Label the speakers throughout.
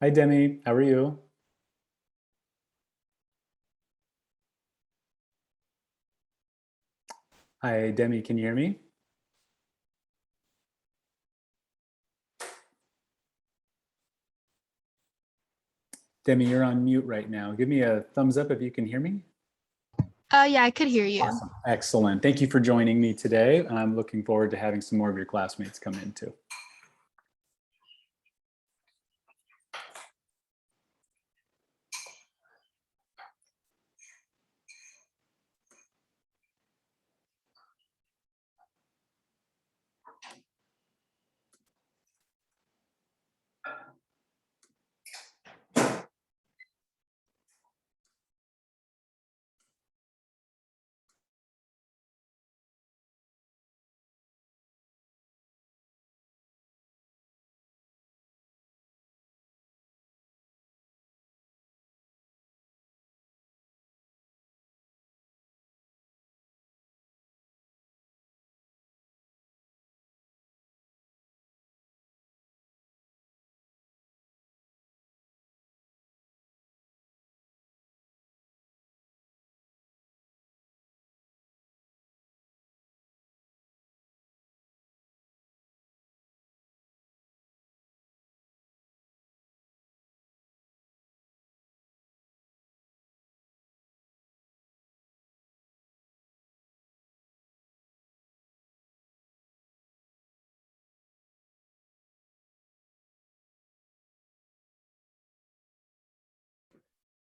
Speaker 1: Hi, Demi. How are you? Hi, Demi. Can you hear me? Demi, you're on mute right now. Give me a thumbs up if you can hear me.
Speaker 2: Yeah, I could hear you.
Speaker 1: Awesome. Excellent. Thank you for joining me today. I'm looking forward to having some more of your classmates come in too.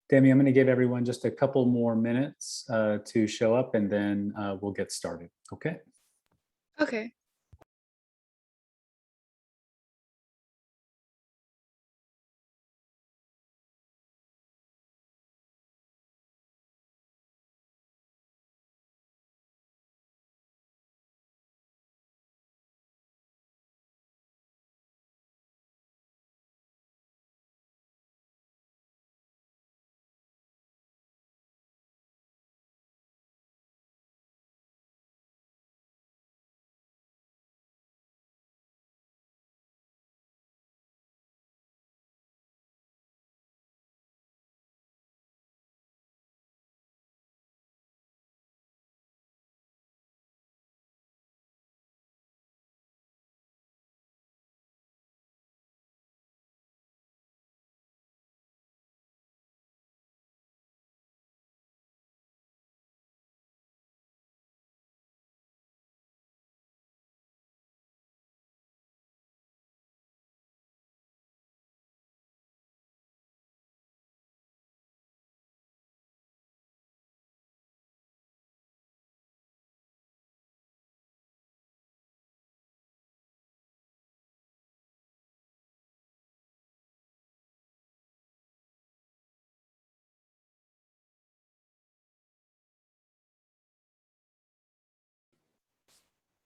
Speaker 1: Demi, I'm going to give everyone just a couple more minutes to show up and then we'll get started. Okay.
Speaker 2: Okay.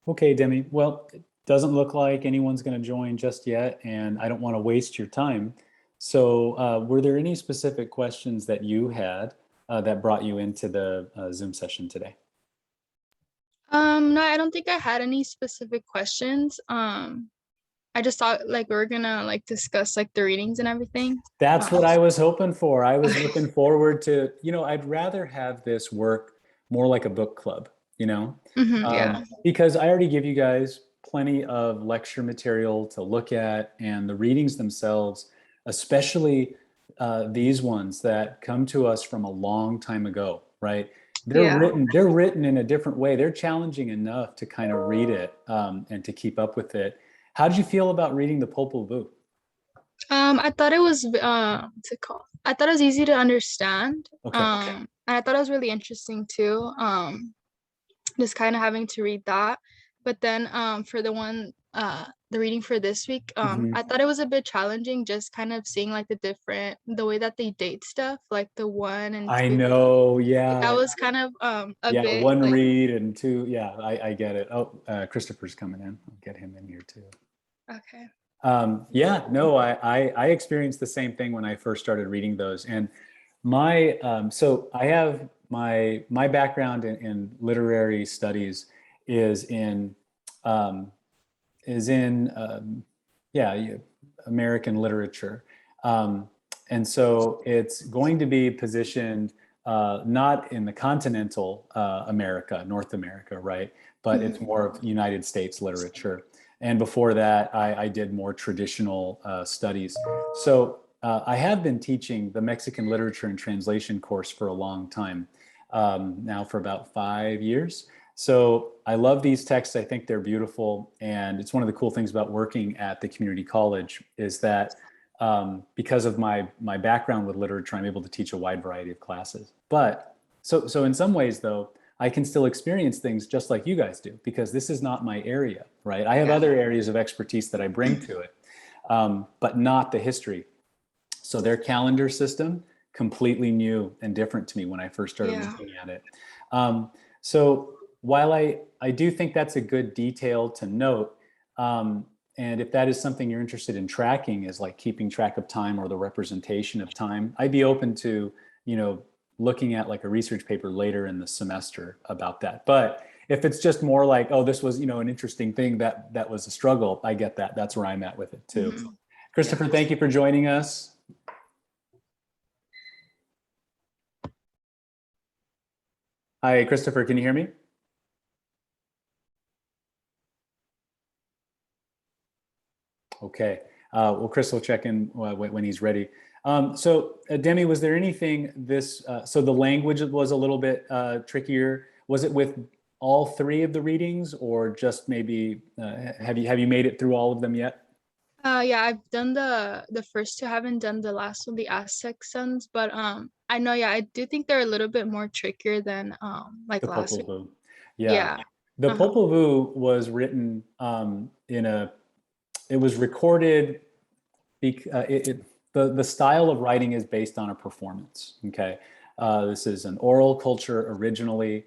Speaker 1: Okay, Demi. Well, it doesn't look like anyone's going to join just yet, and I don't want to waste your time. So, were there any specific questions that you had that brought you into the Zoom session today?
Speaker 2: No, I don't think I had any specific questions. I just thought like we were gonna like discuss like the readings and everything.
Speaker 1: That's what I
Speaker 2: So-
Speaker 1: was hoping for. I was
Speaker 2: okay.
Speaker 1: looking forward to, I'd rather have this work more like a book club,
Speaker 2: Yeah.
Speaker 1: because I already give you guys plenty of lecture material to look at, and the readings themselves, especially these ones that come to us from a long time ago, right?
Speaker 2: Yeah.
Speaker 1: They're written in a different way. They're challenging enough to kind of read it and to keep up with it. How did you feel about reading the Popol Vuh?
Speaker 2: I thought it was what's it called? I thought it was easy to understand.
Speaker 1: Okay.
Speaker 2: And I thought it was really interesting too. Just kind of having to read that. But then for the reading for this week,
Speaker 1: Mhm.
Speaker 2: I thought it was a bit challenging just kind of seeing like the way that they date stuff, like the one and
Speaker 1: I
Speaker 2: two.
Speaker 1: know,
Speaker 2: Like, that
Speaker 1: yeah.
Speaker 2: was kind of a
Speaker 1: Yeah,
Speaker 2: bit
Speaker 1: one
Speaker 2: like
Speaker 1: read and two. Yeah, I get it. Oh, Christopher's coming in. I'll get him in here too.
Speaker 2: okay.
Speaker 1: Yeah, no, I experienced the same thing when I first started reading those. And so I have my background in literary studies is in um, is in yeah, American literature. Um, and so it's going to be positioned not in the continental America, North America, right? But it's
Speaker 2: Mhm.
Speaker 1: more of United States literature. And before that, I did more traditional studies. So I have been teaching the Mexican literature and translation course for a long time, now for about 5 years. So I love these texts. I think they're beautiful. And it's one of the cool things about working at the community college is that because of my background with literature, I'm able to teach a wide variety of classes. But so in some ways, though, I can still experience things just like you guys do because this is not my area, right? I have
Speaker 2: Yeah.
Speaker 1: other areas of expertise that I bring to it, but not the history. So their calendar system completely new and different to me when I first started
Speaker 2: Yeah.
Speaker 1: looking at it. So while I do think that's a good detail to note, and if that is something you're interested in tracking, is like keeping track of time or the representation of time, I'd be open to, you know, looking at like a research paper later in the semester about that. But if it's just more like, oh, this was, you know, an interesting thing that was a struggle, I get that. That's where I'm at with it too.
Speaker 2: Mhm. Yeah.
Speaker 1: Christopher, thank you for joining us. Hi, Christopher, can you hear me? Okay. Well, Chris will check in when he's ready. Demi, was there anything so the language was a little bit trickier. Was it with all three of the readings or just maybe, have you made it through all of them yet?
Speaker 2: Yeah, I've done the first two, haven't done the last one, the Aztec sons, but I know, yeah, I do think they're a little bit more trickier than like
Speaker 1: The
Speaker 2: last
Speaker 1: Popol
Speaker 2: week.
Speaker 1: Vuh. Yeah.
Speaker 2: Yeah.
Speaker 1: The
Speaker 2: Uh-huh.
Speaker 1: Popol Vuh was written it was recorded the style of writing is based on a performance. Okay, this is an oral culture originally.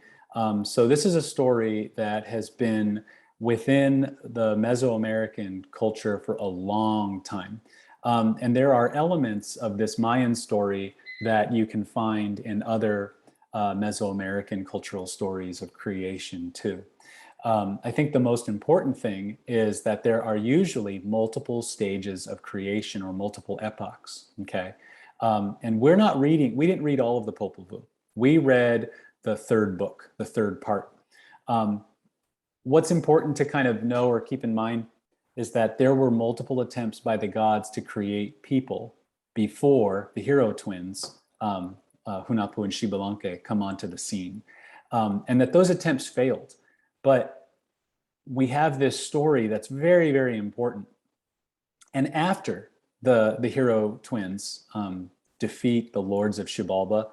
Speaker 1: So this is a story that has been within the Mesoamerican culture for a long time. And there are elements of this Mayan story that you can find in other Mesoamerican cultural stories of creation too. I think the most important thing is that there are usually multiple stages of creation or multiple epochs. Okay. And we didn't read all of the Popol Vuh. We read the third book, the third part. Um, what's important to kind of know or keep in mind is that there were multiple attempts by the gods to create people before the hero twins, Hunapu and Xibalanque, come onto the scene. And that those attempts failed. But we have this story that's very, very important. And after the hero twins defeat the lords of Xibalba,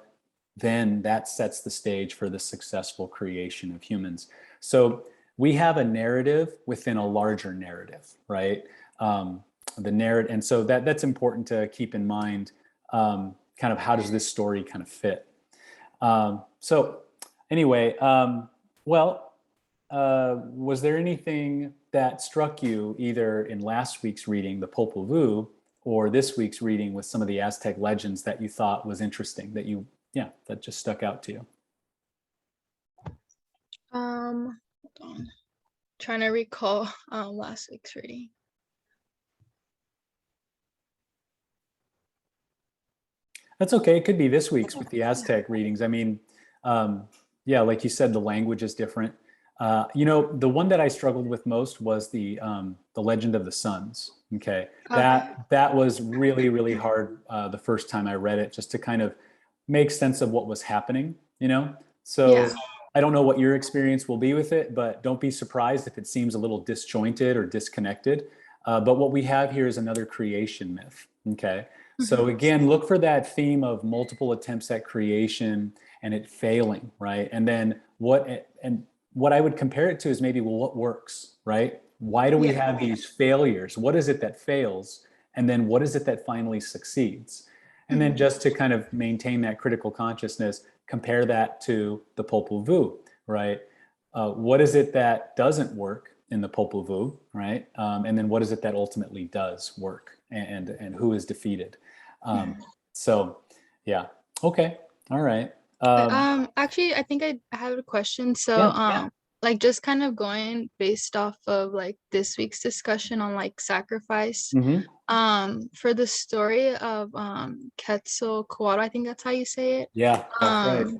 Speaker 1: then that sets the stage for the successful creation of humans. So we have a narrative within a larger narrative, right? The narrative, and so that's important to keep in mind. Kind of how does this story kind of fit? So anyway, well, was there anything that struck you either in last week's reading, the Popol Vuh, or this week's reading with some of the Aztec legends that you thought was interesting that just stuck out to you?
Speaker 2: Hold on. Trying to recall last week's reading.
Speaker 1: That's okay. It could be this week's with the Aztec readings. I mean, um, yeah, like you said, the language is different. The one that I struggled with most was the Legend of the Suns. Okay,
Speaker 2: Okay.
Speaker 1: that was really really hard the first time I read it, just to kind of make sense of what was happening.
Speaker 2: Yeah.
Speaker 1: So I don't know what your experience will be with it, but don't be surprised if it seems a little disjointed or disconnected. But what we have here is another creation myth. Okay, so
Speaker 2: Mhm.
Speaker 1: again, look for that theme of multiple attempts at creation and it failing, right? And then what I would compare it to is maybe, well, what works, right? Why do we
Speaker 2: Yeah.
Speaker 1: have these failures? What is it that fails? And then what is it that finally succeeds? And then
Speaker 2: Mhm.
Speaker 1: just to kind of maintain that critical consciousness, compare that to the Popol Vuh, right? What is it that doesn't work in the Popol Vuh, right? And then what is it that ultimately does work, and who is defeated? Um,
Speaker 2: Mhm.
Speaker 1: so, yeah, okay, all right.
Speaker 2: Actually, I think I have a question. So,
Speaker 1: Yeah,
Speaker 2: like just kind of going based off of like this week's discussion on like sacrifice.
Speaker 1: Mm-hmm.
Speaker 2: For the story of Quetzalcoatl, I think that's how you say it.
Speaker 1: Yeah, that's right.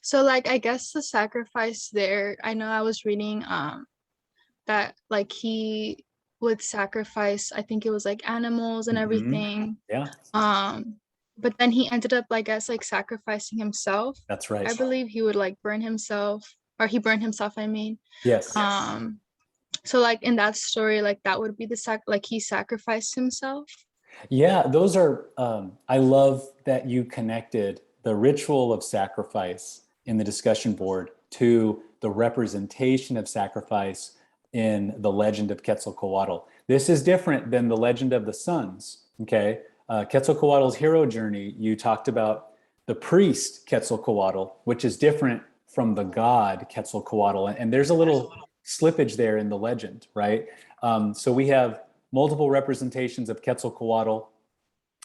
Speaker 2: So like I guess the sacrifice there, I know I was reading that like he would sacrifice, I think it was like animals and
Speaker 1: Mm-hmm.
Speaker 2: everything.
Speaker 1: Yeah,
Speaker 2: But then he ended up, I guess, like sacrificing himself.
Speaker 1: that's
Speaker 2: I
Speaker 1: right.
Speaker 2: believe he would like burn himself, or he burned himself, I mean.
Speaker 1: Yes.
Speaker 2: So like in that story, like that would be the like he sacrificed himself.
Speaker 1: Yeah, those are, I love that you connected the ritual of sacrifice in the discussion board to the representation of sacrifice in the legend of Quetzalcoatl. This is different than the legend of the sons, okay? Quetzalcoatl's hero journey, you talked about the priest Quetzalcoatl, which is different from the god Quetzalcoatl. And there's a little slippage there in the legend, right? So we have multiple representations of Quetzalcoatl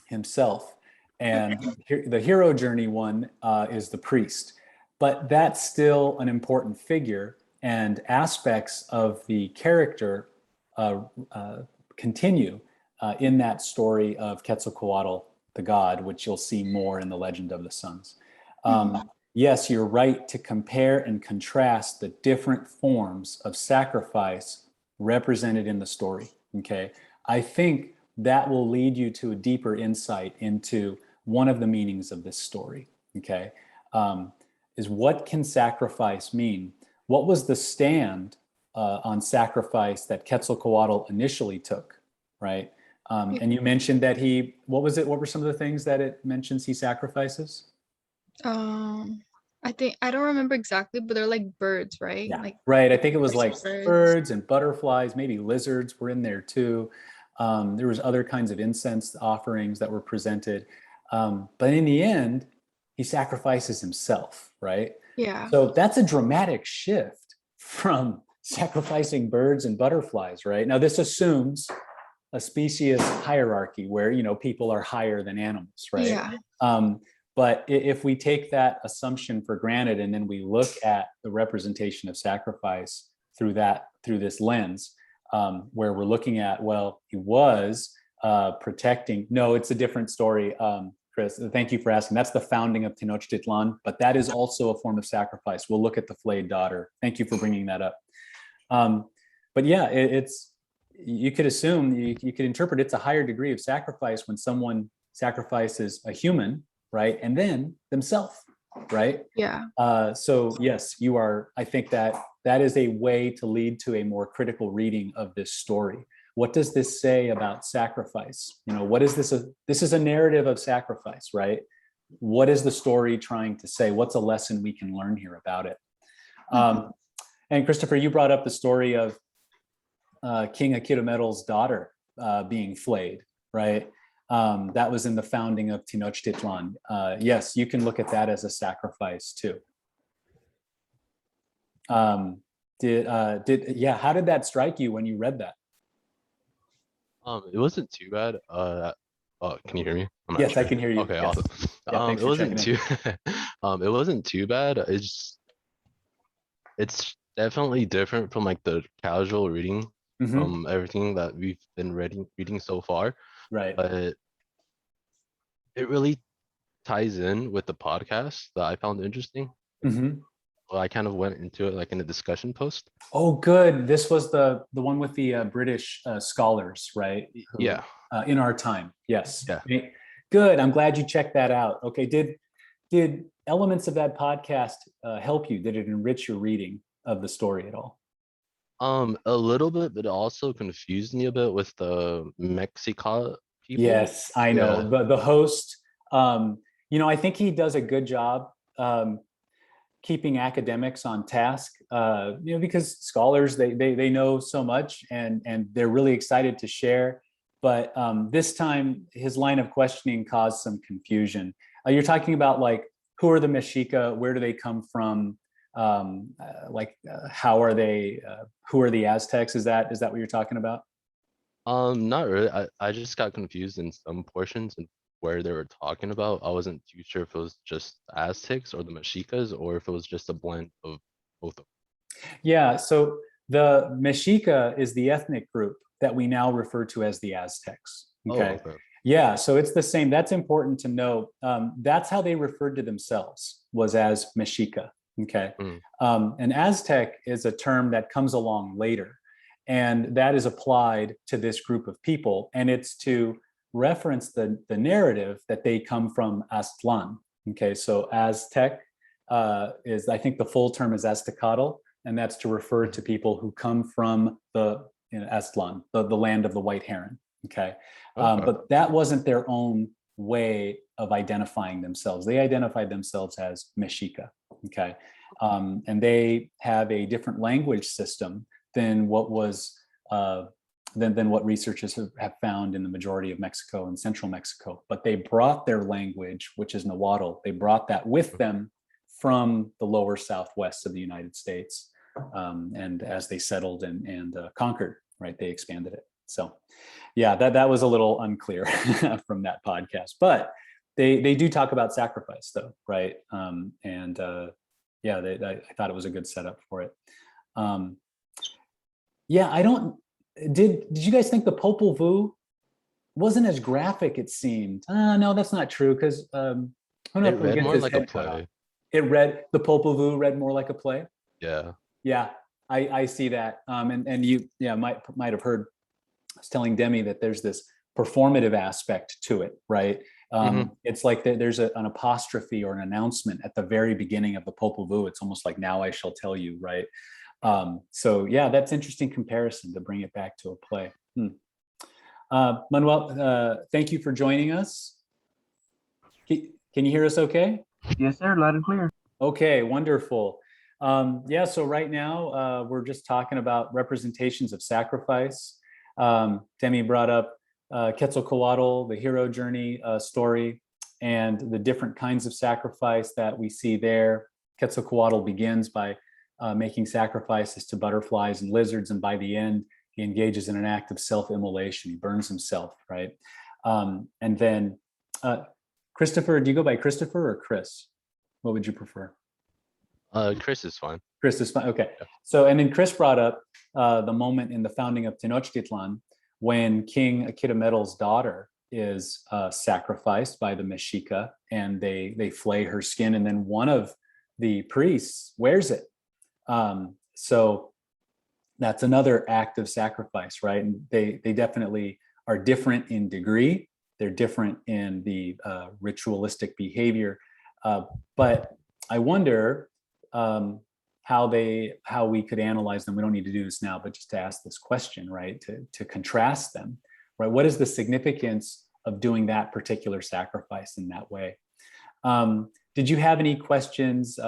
Speaker 1: himself. And the hero journey one is the priest. But that's still an important figure, and aspects of the character uh, uh, continue in that story of Quetzalcoatl, the god, which you'll see more in the Legend of the Sons. Yes, you're right to compare and contrast the different forms of sacrifice represented in the story. Okay. I think that will lead you to a deeper insight into one of the meanings of this story. Okay. Is what can sacrifice mean? What was the stand on sacrifice that Quetzalcoatl initially took, right? And you mentioned that what was it? What were some of the things that it mentions he sacrifices?
Speaker 2: Um, I think I don't remember exactly, but they're like birds, right?
Speaker 1: Yeah,
Speaker 2: Like
Speaker 1: right. I think it was like
Speaker 2: birds.
Speaker 1: birds and butterflies, maybe lizards were in there too. There was other kinds of incense offerings that were presented. But in the end, he sacrifices himself, right?
Speaker 2: Yeah.
Speaker 1: So that's a dramatic shift from sacrificing birds and butterflies, right? Now, this assumes a species hierarchy where, people are higher than animals, right?
Speaker 2: Yeah.
Speaker 1: Um, but if we take that assumption for granted and then we look at the representation of sacrifice through this lens, where we're looking at, well, he was protecting. No, it's a different story, Chris. Thank you for asking. That's the founding of Tenochtitlan, but that is also a form of sacrifice. We'll look at the flayed daughter. Thank you for bringing that up. But yeah, it's you could assume you could interpret it's a higher degree of sacrifice when someone sacrifices a human, right, and then themselves, right?
Speaker 2: Yeah.
Speaker 1: So yes, you are. I think that is a way to lead to a more critical reading of this story. What does this say about sacrifice? What is this? This is a narrative of sacrifice, right? What is the story trying to say? What's a lesson we can learn here about it? And Christopher, you brought up the story of King Akitometl's daughter being flayed, right? That was in the founding of Tenochtitlan. Yes, you can look at that as a sacrifice too. How did that strike you when you read that?
Speaker 3: It wasn't too bad. Can you hear me? I'm not
Speaker 1: Yes,
Speaker 3: sure.
Speaker 1: I can hear you.
Speaker 3: Okay,
Speaker 1: Yes.
Speaker 3: awesome.
Speaker 1: Yeah, thanks
Speaker 3: It
Speaker 1: for
Speaker 3: wasn't
Speaker 1: checking
Speaker 3: too,
Speaker 1: in.
Speaker 3: it wasn't too bad. It's definitely different from like the casual reading
Speaker 1: Mm-hmm.
Speaker 3: from everything that we've been reading so far,
Speaker 1: Right.
Speaker 3: but it really ties in with the podcast that I found interesting.
Speaker 1: Mm-hmm.
Speaker 3: Well, I kind of went into it like in a discussion post.
Speaker 1: Oh, good. This was the one with the British scholars, right? Who
Speaker 3: Yeah,
Speaker 1: in our time. Yes.
Speaker 3: yeah.
Speaker 1: Good. I'm glad you checked that out. Okay. Did elements of that podcast help you? Did it enrich your reading of the story at all?
Speaker 3: A little bit, but it also confused me a bit with the Mexica people.
Speaker 1: Yes, I
Speaker 3: Yeah.
Speaker 1: know. The host, I think he does a good job keeping academics on task. Because scholars they know so much and they're really excited to share. But this time, his line of questioning caused some confusion. You're talking about like who are the Mexica? Where do they come from? How are they? Who are the Aztecs? Is that what you're talking about?
Speaker 3: Not really. I just got confused in some portions and where they were talking about. I wasn't too sure if it was just the Aztecs or the Mexicas or if it was just a blend of both of them.
Speaker 1: Yeah, so the Mexica is the ethnic group that we now refer to as the Aztecs.
Speaker 3: Oh,
Speaker 1: Okay.
Speaker 3: okay.
Speaker 1: Yeah, so it's the same. That's important to know. That's how they referred to themselves, was as Mexica. Okay.
Speaker 3: Mm.
Speaker 1: And Aztec is a term that comes along later, and that is applied to this group of people. And it's to reference the narrative that they come from Aztlan. Okay, so Aztec is, I think the full term is Aztecatl, and that's to refer to people who come from the Aztlan, the land of the white heron. Okay.
Speaker 3: Okay.
Speaker 1: But that wasn't their own way of identifying themselves. They identified themselves as Mexica. Okay. And they have a different language system than what was than what researchers have found in the majority of Mexico and central Mexico. But they brought their language, which is Nahuatl, they brought that with them from the lower southwest of the United States. And as they settled and conquered, right, they expanded it. So yeah, that was a little unclear from that podcast, but they do talk about sacrifice though, right? Yeah, I thought it was a good setup for it. Yeah, I don't. Did you guys think the Popol Vuh wasn't as graphic? It seemed. No, that's not true because
Speaker 3: It read
Speaker 1: gets
Speaker 3: more
Speaker 1: his
Speaker 3: like a
Speaker 1: head cut off.
Speaker 3: play.
Speaker 1: The Popol Vuh read more like a play.
Speaker 3: Yeah.
Speaker 1: Yeah, I see that. And you might have heard. I was telling Demi that there's this performative aspect to it, right? It's like there's an apostrophe or an announcement at the very beginning of the Popol Vuh. It's almost like "Now I shall tell you," right? So yeah, that's interesting comparison to bring it back to a play. Manuel, thank you for joining us. Can you hear us okay?
Speaker 4: Yes, sir. Loud and clear.
Speaker 1: Okay, wonderful. Yeah, so right now we're just talking about representations of sacrifice. Demi brought up Quetzalcoatl, the hero journey story, and the different kinds of sacrifice that we see there. Quetzalcoatl begins by making sacrifices to butterflies and lizards, and by the end, he engages in an act of self-immolation. He burns himself, right? And then, Christopher, do you go by Christopher or Chris? What would you prefer?
Speaker 3: Chris is fine.
Speaker 1: Chris is fine. Okay.
Speaker 3: Yeah.
Speaker 1: So, and then Chris brought up the moment in the founding of Tenochtitlan when King Akitametl's daughter is sacrificed by the Mexica, and they flay her skin, and then one of the priests wears it. So that's another act of sacrifice, right? And they definitely are different in degree. They're different in the ritualistic behavior. But I wonder how we could analyze them. We don't need to do this now, but just to ask this question, right? To contrast them, right? What is the significance of doing that particular sacrifice in that way? Did you have any questions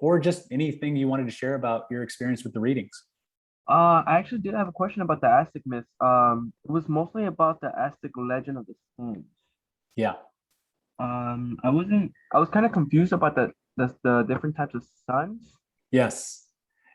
Speaker 1: or just anything you wanted to share about your experience with the readings?
Speaker 4: I actually did have a question about the Aztec myths. It was mostly about the Aztec legend of the stones.
Speaker 1: Yeah.
Speaker 4: I was kind of confused about the different types of suns.
Speaker 1: Yes.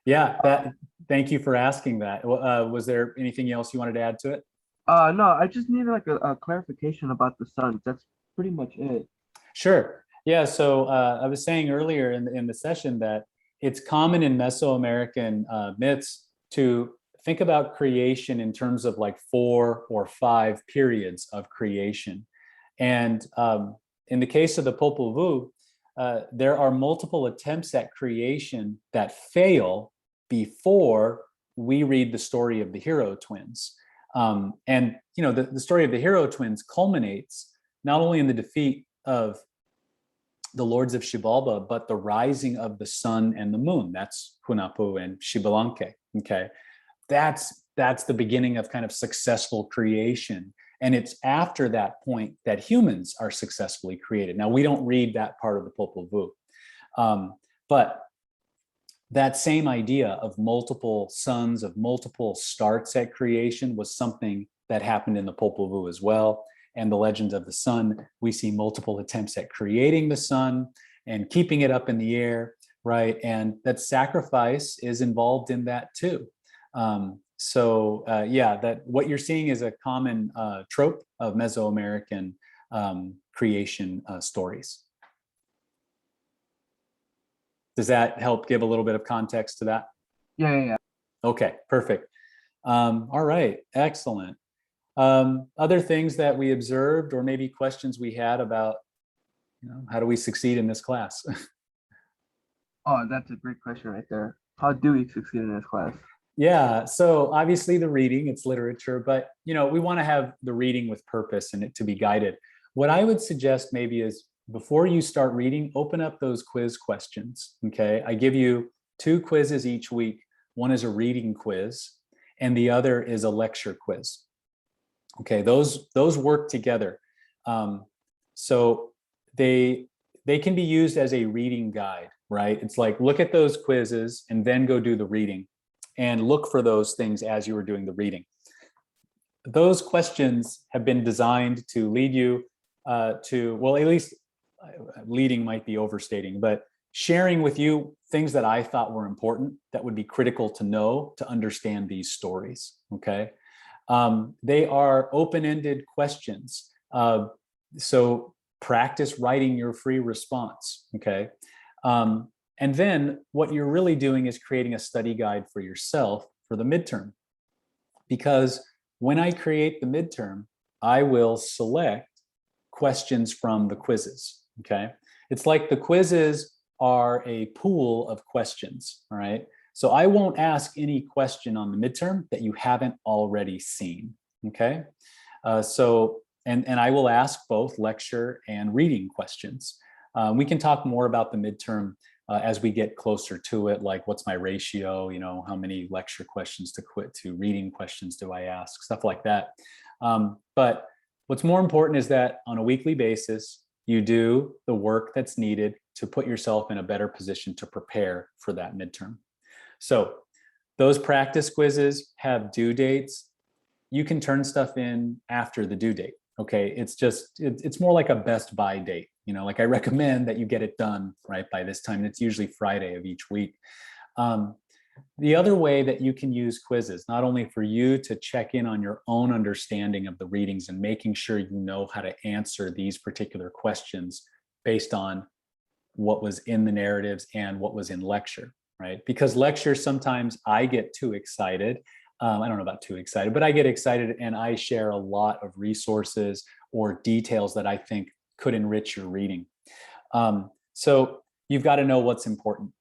Speaker 1: Yeah. Thank you for asking that. Was there anything else you wanted to add to it?
Speaker 4: No, I just needed like a clarification about the suns. That's pretty much it.
Speaker 1: Sure. Yeah. So I was saying earlier in the session that it's common in Mesoamerican myths to think about creation in terms of like 4 or 5 periods of creation. And in the case of the Popol Vuh, there are multiple attempts at creation that fail before we read the story of the hero twins. And you know, the story of the hero twins culminates not only in the defeat of the lords of Xibalba, but the rising of the sun and the moon. That's Hunapu and Xibalanque. Okay, that's the beginning of kind of successful creation. And it's after that point that humans are successfully created. Now, we don't read that part of the Popol Vuh, but that same idea of multiple suns, of multiple starts at creation was something that happened in the Popol Vuh as well. And the legend of the sun, we see multiple attempts at creating the sun and keeping it up in the air, right? And that sacrifice is involved in that too. Yeah, that what you're seeing is a common trope of Mesoamerican creation stories. Does that help give a little bit of context to that?
Speaker 4: Yeah.
Speaker 1: Okay, perfect. All right, excellent. Other things that we observed, or maybe questions we had about, how do we succeed in this class?
Speaker 4: Oh, that's a great question right there. How do we succeed in this class?
Speaker 1: Yeah, so obviously the reading, it's literature, but we want to have the reading with purpose and it to be guided. What I would suggest maybe is before you start reading, open up those quiz questions. Okay, I give you 2 quizzes each week. One is a reading quiz, and the other is a lecture quiz. Okay, those work together. So they can be used as a reading guide, right? It's like, look at those quizzes and then go do the reading, and look for those things as you were doing the reading. Those questions have been designed to lead you to, well, at least leading might be overstating, but sharing with you things that I thought were important that would be critical to know to understand these stories. Okay. They are open-ended questions. So practice writing your free response. Okay. And then what you're really doing is creating a study guide for yourself for the midterm. Because when I create the midterm, I will select questions from the quizzes. Okay. It's like the quizzes are a pool of questions. All right. So I won't ask any question on the midterm that you haven't already seen. Okay. And I will ask both lecture and reading questions. We can talk more about the midterm as we get closer to it, like what's my ratio, how many lecture questions to reading questions do I ask, stuff like that. But what's more important is that on a weekly basis, you do the work that's needed to put yourself in a better position to prepare for that midterm. So those practice quizzes have due dates. You can turn stuff in after the due date. Okay, it's more like a best by date. Like I recommend that you get it done right by this time. It's usually Friday of each week. The other way that you can use quizzes, not only for you to check in on your own understanding of the readings and making sure you know how to answer these particular questions based on what was in the narratives and what was in lecture, right? Because lecture, sometimes I get too excited. I don't know about too excited, but I get excited and I share a lot of resources or details that I think could enrich your reading. So you've got to know what's important.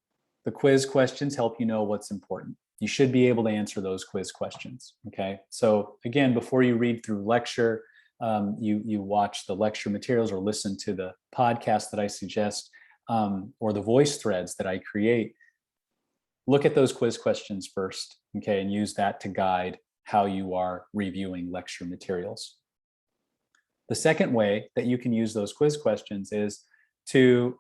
Speaker 1: The quiz questions help you know what's important. You should be able to answer those quiz questions. Okay. So again, before you read through lecture, you watch the lecture materials or listen to the podcast that I suggest, or the voice threads that I create. Look at those quiz questions first, okay, and use that to guide how you are reviewing lecture materials. The second way that you can use those quiz questions is to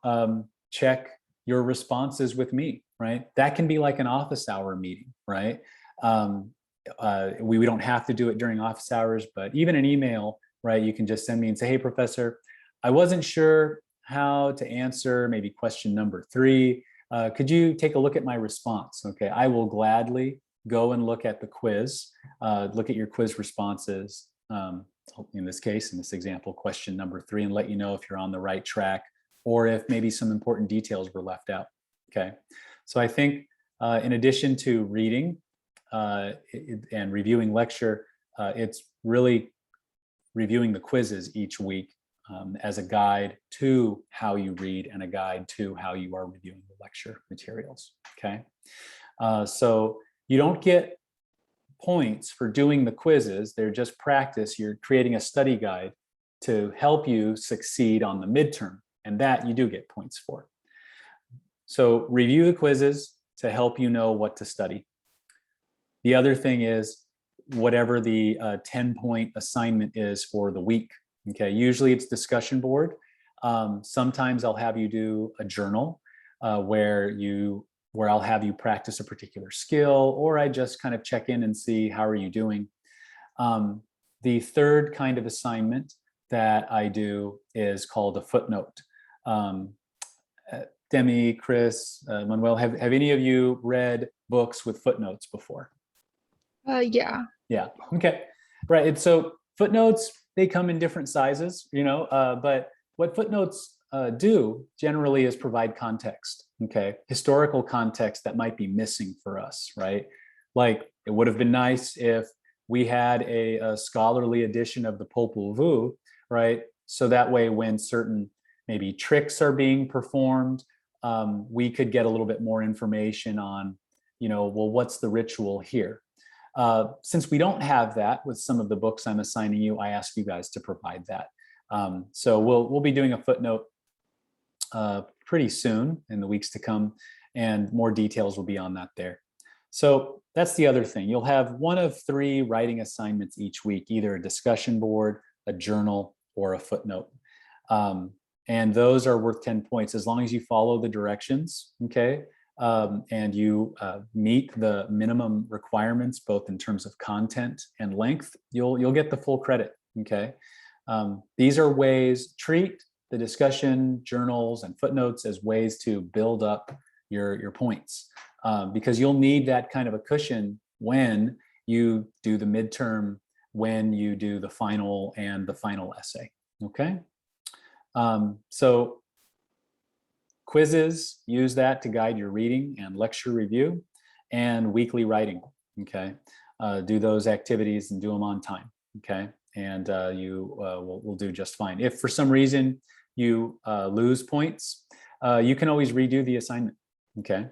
Speaker 1: check your responses with me, right? That can be like an office hour meeting, right? We don't have to do it during office hours, but even an email, right? You can just send me and say, hey, professor, I wasn't sure how to answer maybe question number 3. Could you take a look at my response? Okay, I will gladly go and look at the quiz, look at your quiz responses. In this case, in this example, question number 3, and let you know if you're on the right track or if maybe some important details were left out. Okay, so I think in addition to reading and reviewing lecture, it's really reviewing the quizzes each week as a guide to how you read and a guide to how you are reviewing the lecture materials. Okay, so you don't get points for doing the quizzes. They're just practice. You're creating a study guide to help you succeed on the midterm, and that you do get points for. So review the quizzes to help you know what to study. The other thing is whatever the 10-point assignment is for the week. Okay, usually it's discussion board. Sometimes I'll have you do a journal where I'll have you practice a particular skill, or I just kind of check in and see how are you doing. The third kind of assignment that I do is called a footnote. Demi, Chris, Manuel, have any of you read books with footnotes before?
Speaker 2: Yeah.
Speaker 1: Yeah. Okay. Right. And so footnotes, they come in different sizes, but what footnotes do generally is provide context, okay? Historical context that might be missing for us, right? Like it would have been nice if we had a scholarly edition of the Popol Vuh, right? So that way when certain maybe tricks are being performed, we could get a little bit more information on, well, what's the ritual here? Since we don't have that with some of the books I'm assigning you, I ask you guys to provide that. So we'll be doing a footnote pretty soon in the weeks to come, and more details will be on that there. So that's the other thing. You'll have one of 3 writing assignments each week, either a discussion board, a journal, or a footnote. And those are worth 10 points as long as you follow the directions, okay? And you meet the minimum requirements, both in terms of content and length, you'll get the full credit, okay? These are ways, treat the discussion, journals, and footnotes as ways to build up your points, because you'll need that kind of a cushion when you do the midterm, when you do the final and the final essay, okay? So quizzes, use that to guide your reading and lecture review, and weekly writing, okay? Do those activities and do them on time, okay? And you will do just fine. If for some reason you lose points, you can always redo the assignment, okay?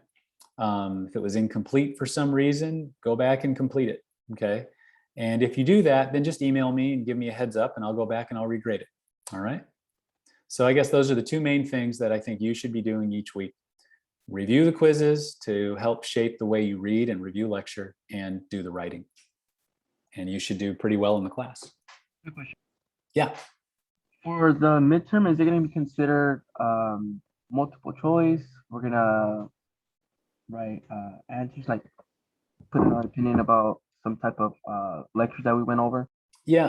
Speaker 1: If it was incomplete for some reason, go back and complete it, okay? And if you do that, then just email me and give me a heads up and I'll go back and I'll regrade it, all right? So I guess those are the 2 main things that I think you should be doing each week. Review the quizzes to help shape the way you read and review lecture, and do the writing. And you should do pretty well in the class.
Speaker 4: Good question.
Speaker 1: Yeah.
Speaker 4: For the midterm, is it going to be considered multiple choice? We're going to write answers, like put in our opinion about some type of lectures that we went over?
Speaker 1: Yeah,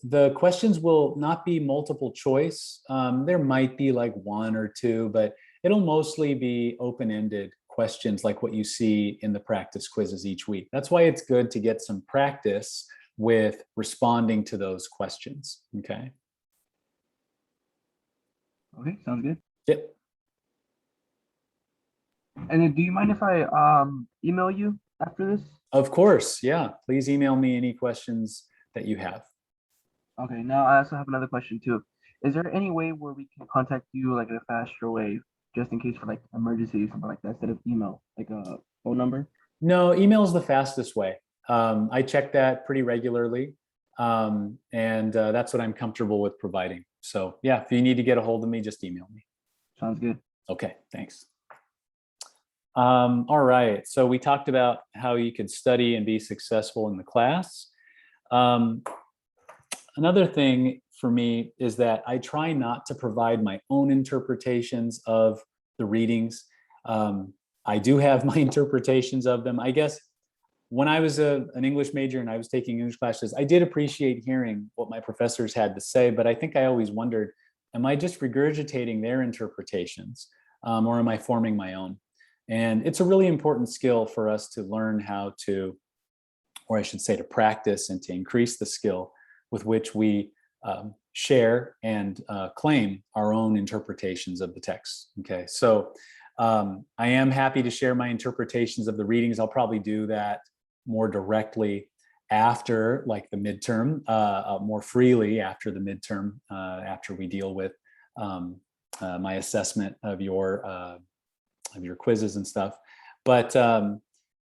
Speaker 1: the questions will not be multiple choice. There might be like 1 or 2, but it'll mostly be open-ended questions like what you see in the practice quizzes each week. That's why it's good to get some practice with responding to those questions, okay?
Speaker 4: Okay, sounds good.
Speaker 1: Yep.
Speaker 4: And then do you mind if I email you after this?
Speaker 1: Of course, yeah. Please email me any questions that you have.
Speaker 4: Okay, now I also have another question too. Is there any way where we can contact you like in a faster way, just in case for like emergency or something like that, instead of email, like a phone number?
Speaker 1: No, email is the fastest way. I check that pretty regularly, and that's what I'm comfortable with providing. So yeah, if you need to get a hold of me, just email me.
Speaker 4: Sounds good.
Speaker 1: Okay, thanks. All right, so we talked about how you could study and be successful in the class. Another thing for me is that I try not to provide my own interpretations of the readings. I do have my interpretations of them. I guess when I was an English major and I was taking English classes, I did appreciate hearing what my professors had to say, but I think I always wondered, am I just regurgitating their interpretations, or am I forming my own? And it's a really important skill for us to learn how to, or I should say to practice and to increase the skill with which we share and claim our own interpretations of the text. Okay, so I am happy to share my interpretations of the readings. I'll probably do that more directly after like the midterm, more freely after the midterm, after we deal with my assessment of your quizzes and stuff. But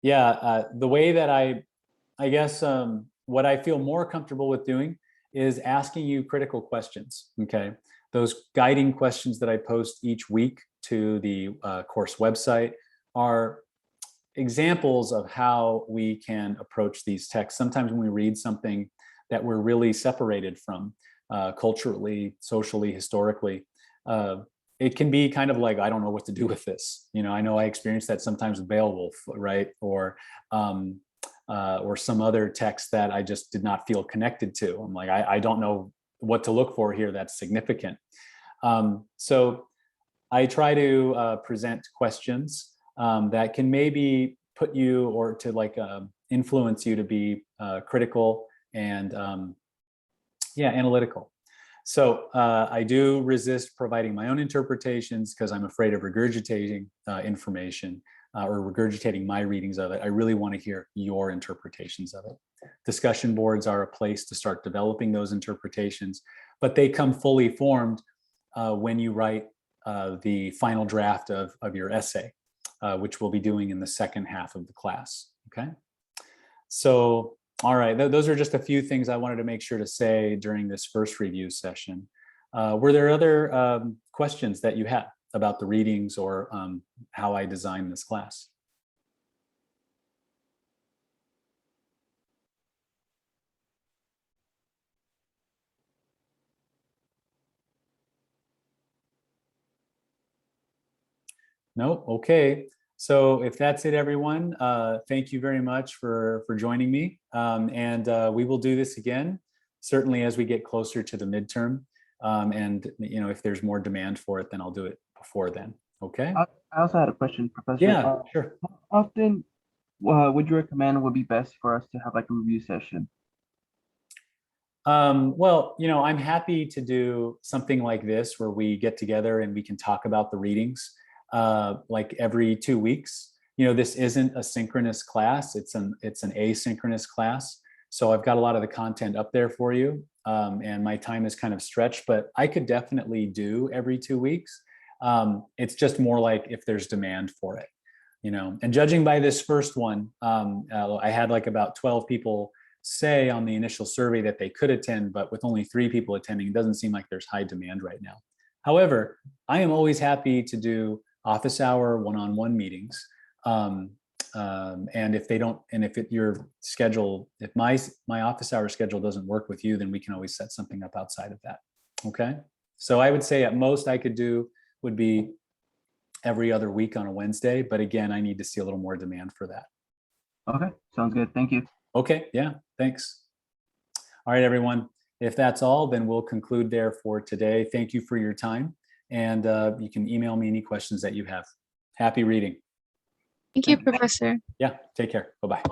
Speaker 1: yeah, the way that I guess what I feel more comfortable with doing is asking you critical questions, okay? Those guiding questions that I post each week to the course website are examples of how we can approach these texts. Sometimes when we read something that we're really separated from culturally, socially, historically, it can be kind of like, I don't know what to do with this. You know I experienced that sometimes with Beowulf, right? Or some other text that I just did not feel connected to. I'm like, I don't know what to look for here that's significant. So I try to present questions that can maybe put you or to like influence you to be critical and yeah, analytical. So I do resist providing my own interpretations because I'm afraid of regurgitating information or regurgitating my readings of it. I really want to hear your interpretations of it. Discussion boards are a place to start developing those interpretations, but they come fully formed when you write the final draft of your essay, which we'll be doing in the second half of the class, okay? So, all right, those are just a few things I wanted to make sure to say during this first review session. Were there other questions that you had about the readings or how I designed this class? No, okay. So if that's it, everyone, thank you very much for joining me. And we will do this again, certainly as we get closer to the midterm. And if there's more demand for it, then I'll do it before then. Okay.
Speaker 4: I also had a question, Professor.
Speaker 1: Yeah, sure.
Speaker 4: How often would you recommend would be best for us to have like a review session?
Speaker 1: Well, I'm happy to do something like this where we get together and we can talk about the readings like every 2 weeks. This isn't a synchronous class, it's an asynchronous class. So I've got a lot of the content up there for you, and my time is kind of stretched, but I could definitely do every 2 weeks. It's just more like if there's demand for it, and judging by this first one, I had like about 12 people say on the initial survey that they could attend, but with only 3 people attending, it doesn't seem like there's high demand right now. However, I am always happy to do office hour one-on-one meetings. And if your schedule, if my office hour schedule doesn't work with you, then we can always set something up outside of that. Okay. So I would say at most I could do would be every other week on a Wednesday, but again, I need to see a little more demand for that.
Speaker 4: Okay, sounds good. Thank you.
Speaker 1: Okay, yeah, thanks. All right, everyone. If that's all, then we'll conclude there for today. Thank you for your time. And you can email me any questions that you have. Happy reading.
Speaker 2: Thank you, Professor.
Speaker 1: Yeah, take care. Bye-bye.